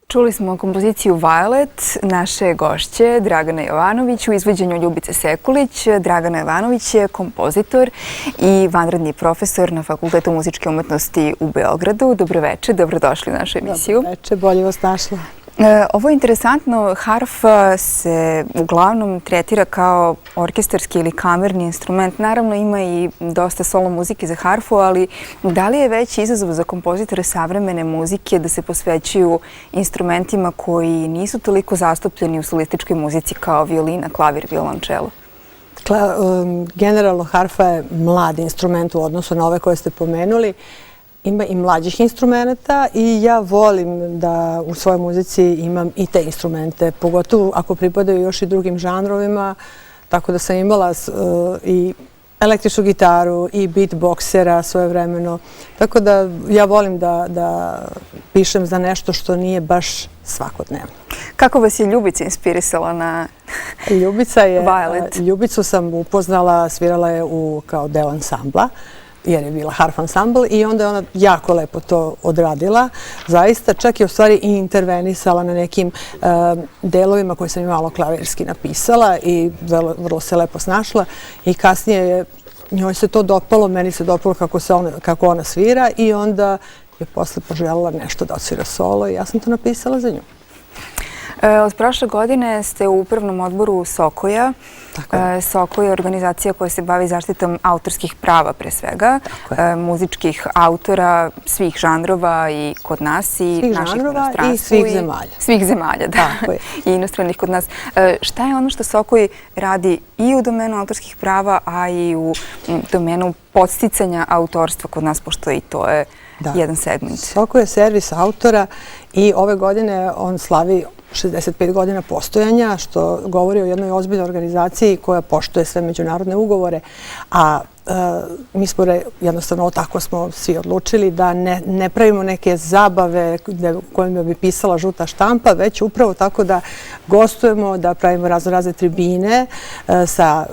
Čuli smo kompoziciju Violet naše gošće Dragane Jovanović u izvođenju Ljubice Sekulić. Dragana Jovanović je kompozitor i vanredni profesor na Fakultetu muzičke umetnosti u Beogradu. Dobroveče, dobrodošli u našu emisiju. Dobroveče, bolje vas našla. Ovo je interesantno, harfa se uglavnom tretira kao orkestarski ili kamerni instrument. Naravno ima i dosta solo muzike za harfu, ali da li je veći izazov za kompozitore savremene muzike da se posvećuju instrumentima koji nisu toliko zastupljeni u solističkoj muzici kao violina, klavir, violončelo? Generalno harfa je mlad instrument u odnosu na ove koje ste pomenuli. Ima i mlađih instrumenta i ja volim da u svojoj muzici imam i te instrumente, pogotovo ako pripadaju još i drugim žanrovima, tako da sam imala i električnu gitaru i beatboxera svojevremeno. Tako da ja volim da pišem za nešto što nije baš svakodnevno. Kako vas je Ljubica inspirisala na Violet? Ljubicu sam upoznala, svirala je kao deo ansambla, jer je bila harf ansambl i onda je ona jako lepo to odradila. Zaista, čak je u stvari i intervenisala na nekim delovima koje sam i malo klavirski napisala i vrlo se lepo snašla. I kasnije je njoj se to dopalo, meni se dopalo kako ona svira i onda je posle poželjela nešto da odsvira solo i ja sam to napisala za nju. Od prošle godine ste u upravnom odboru Sokoja. Soko je organizacija koja se bavi zaštitom autorskih prava pre svega, muzičkih autora svih žanrova i kod nas i naših u inostranstvu. I svih zemalja. Svih zemalja, da. I inostranih kod nas. Šta je ono što Sokoj radi i u domenu autorskih prava, a i u domenu podsticanja autorstva kod nas, pošto i to je jedan segment? Soko je servis autora i ove godine on slavi 65 godina postojanja, što govori o jednoj ozbiljnoj organizaciji koja poštuje sve međunarodne ugovore, a mi smo jednostavno tako smo svi odlučili da ne pravimo neke zabave kojima bi pisala žuta štampa, već upravo tako da gostujemo, da pravimo razne tribine sa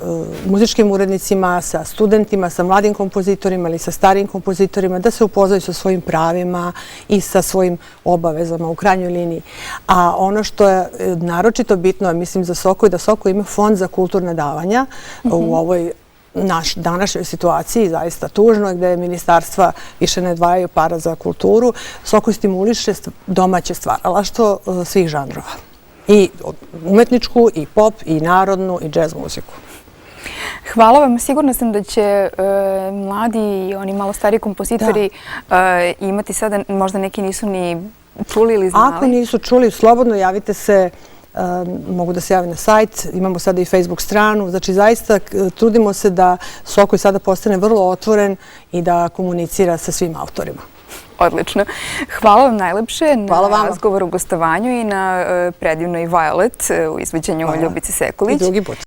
muzičkim urednicima, sa studentima, sa mladim kompozitorima ili sa starijim kompozitorima, da se upoznaju sa svojim pravima i sa svojim obavezama u krajnjoj liniji. A ono što je naročito bitno, mislim, za Soko je da Soko ima fond za kulturna davanja u ovoj današnjoj situaciji, zaista tužno, gde ministarstva više ne odvajaju para za kulturu. Soko stimuliše domaće stvaralaštvo svih žanrova. I umetničku, i pop, i narodnu, i džez muziku. Hvala vam. Sigurna sam da će mladi i oni malo stariji kompozitori imati sada, možda neki nisu ni čuli ili znali. Ako nisu čuli, slobodno javite se. Mogu da se jave na sajt, imamo sada i Facebook stranu, znači zaista trudimo se da Sokoj sada postane vrlo otvoren i da komunicira sa svim autorima. Odlično. Hvala vam najlepše na razgovoru, gostovanju i na predivnoj Violet u izvođenju Ljubice Sekulić. I drugi put.